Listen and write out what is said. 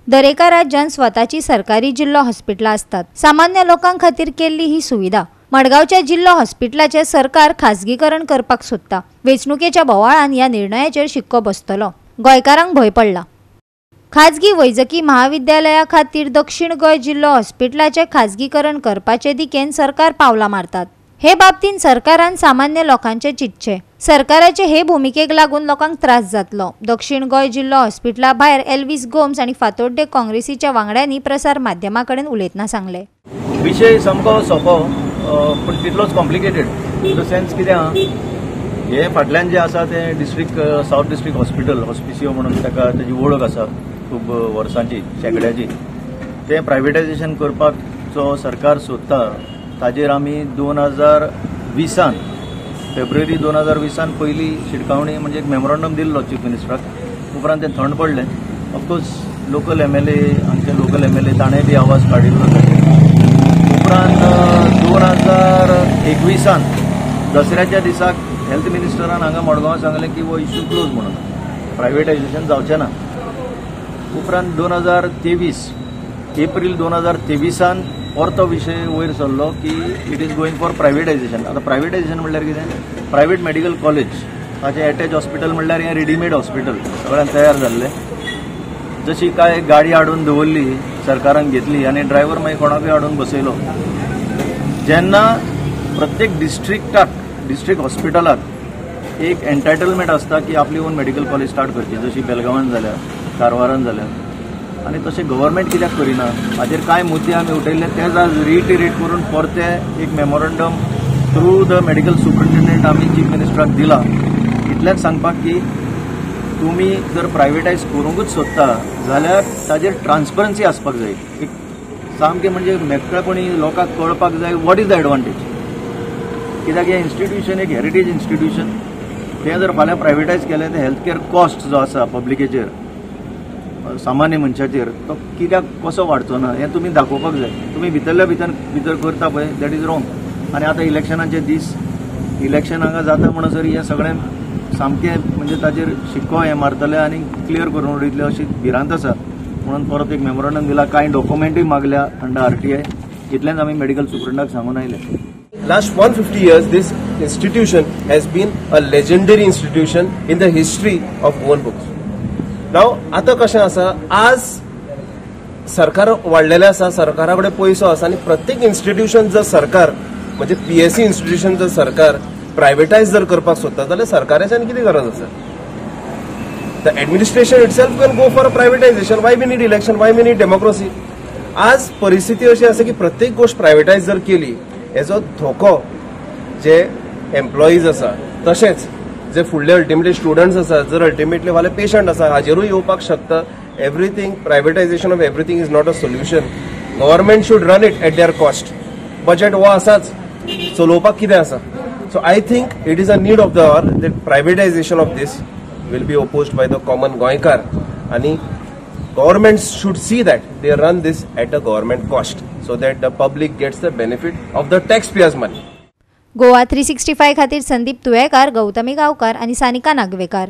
दरेका राज्यात स्वतःची सरकारी जिल्लो हॉस्पिटलां असतात। सामान्य लोकां खातीर केल्ली ही सुविधा। मडगावच्या जिल्लो हॉस्पिटलाचे सरकार खासगीकरण करपाक सोदता। वेंचणुकेच्या बोवाळान ह्या निर्णयाचेर शिक्को बसतलो। गोंयकारांक भय पडला। खाजगी वैजकी महाविद्यालया खातीर दक्षिण गोंय जिल्लो हॉस्पिटलाचे खाजगीकरण करपाचे दिकेन सरकार पावलां मारतात। हे बाबतीन सरकारान सामान्य लोकांचे चिंतचे। सरकाराचे हे भूमिकेक लागून लोकांक त्रास जातलो। दक्षिण गोंय जिल्लो हॉस्पिटला भायर एल्विस गोम्स आणि फातोड्डे काँग्रेसीच्या वांगड्यांनी प्रसार माध्यमांकडेन उलयतना सांगले। विषय सामको सोंपो पण तितलोच कॉम्प्लिकेटेड इन द सेन्स कित्याक हे फाटल्यान जे आसा ते district south district hospital Hospicio म्हणून ताका तेजी वळख आसा खूब वर्सांची शेकड्याची ते प्रायवेटायझेशन करपाचो सरकार सोदता। ताजेर आमी 2020 फेब्रुवारी 2020 पयली शिटकावणी म्हणजे एक मेमोरंडम दिल्लो चीफ मिनिस्टराक। उपरांत तें थंड पडलें। ऑफकोर्स लोकल MLA आमचे लोकल MLA ताणें बी आवाज काडिल्लो ताचेर। उपरांत 2021 दसऱ्याच्या दिसाक हेल्थ मिनिस्टरान हांगा मडगांव सांगलें की वो इश्यू क्लोज म्हणून प्रायवेटायझेशन जावचें ना। उपरांत 2023 एप्रील 2023 तो विषय वयर सरलो की इट इज गोईंग फॉर प्रायवेटायझेशन। आता प्रायवेटायझेशन म्हणल्यार कितें प्रायवेट मेडिकल कॉलेज ताचें अटॅच हॉस्पिटल म्हणल्यार हें रेडीमेड हॉस्पिटल सगळ्यान तयार जाल्लें। जशी काय गाडी हाडून दवरली सरकारान घेतली आनी ड्रायव्हर मागीर कोणाकूय हाडून बसयलो। जेन्ना प्रत्येक डिस्ट्रिक्ट हॉस्पिटलाक एक एंटायटलमेंट आसता की आपली ओन मेडिकल कॉलेज स्टार्ट करची, जशी बेलगांवान जाल्या कारवारान जाल्या, आनी तशें गव्हर्मेंट कित्याक करिना हाचेर कांय मुद्दे आमी उठयल्ले। तेच आज रिइटरेट करून परते एक मेमोरंडम थ्रू द मेडिकल सुपरिंटेंडंट आमी चीफ मिनिस्टराक दिला। इतलेंच सांगपाक की तुमी जर प्रायवेटायज करूंकूच सोदता जाल्यार ताजेर ट्रान्सपरन्सी आसपाक जाय। एक सामकें म्हणजे मेकळेपणी लोकांक कळपाक जाय वॉट इज द एडवांटेज। कित्याक हें इन्स्टिट्यूशन एक हेरिटेज इन्स्टिट्यूशन तें जर फाल्यां प्रायवेटायज केलें तर हेल्थ केअर कॉस्ट जो आसा पब्लिकेचेर सामान्य मनशाचेर तो कित्याक कसो वाडचो ना हें तुमी दाखोवपाक जाय। तुमी भितर करता पळय दॅट इज रॉंग। आनी आतां इलेक्शनाचे दीस इलेक्शन हांगा जाता म्हणसर हें सगळें सामकें म्हणजे ताजेर शिक्को हें मारतले आनी क्लियर करून उडयतले अशी भिरांत आसा। म्हणून परत एक मेमोरंडम दिला, कांय डॉक्युमेंटूय मागल्या अंडर RTI। इतलेंच आमी मेडिकल सुपरिंटाक सांगून आयले। Last 150 years, this institution has been a legendary institution in the history of own books. Now, आता कशें आसा आज सरकार वाडलेलें आसा, सरकारा कडेन पयसो आसा आनी प्रत्येक इन्स्टिट्यूशन जर सरकार म्हणजे PSC इन्स्टिट्यूशन जर सरकार प्रायवेटायज जर करपाक सोदता जाल्यार सरकाराच्यान कितें गरज आसा? The administration itself can go for a privatization. Why we need election? Why we need democracy? आज परिस्थिती अशी आसा की प्रत्येक गोष्ट प्रायवेटायज जर केली हेजो धोको जे एम्प्लॉईज आसा तशेंच जे फुडले अल्टिमेटली स्टुडंट्स आसा जर अल्टिमेटली फाल्यां पेशंट आसा हाजेरूय येवपाक शकता। Everything privatisation of everything is not a solution. Government should run it at their cost. Budget हो आसाच, चलोवपाक कितें आसा? So I think it is a need of the hour that privatisation of this will be opposed by the common Goinkar and governments should see that they run this at a government cost so that the public gets the benefit of the taxpayers money. Goa 365 खातीर संदीप तुयेकार, गौतमी गांवकार आणि सानिका नागवेकार।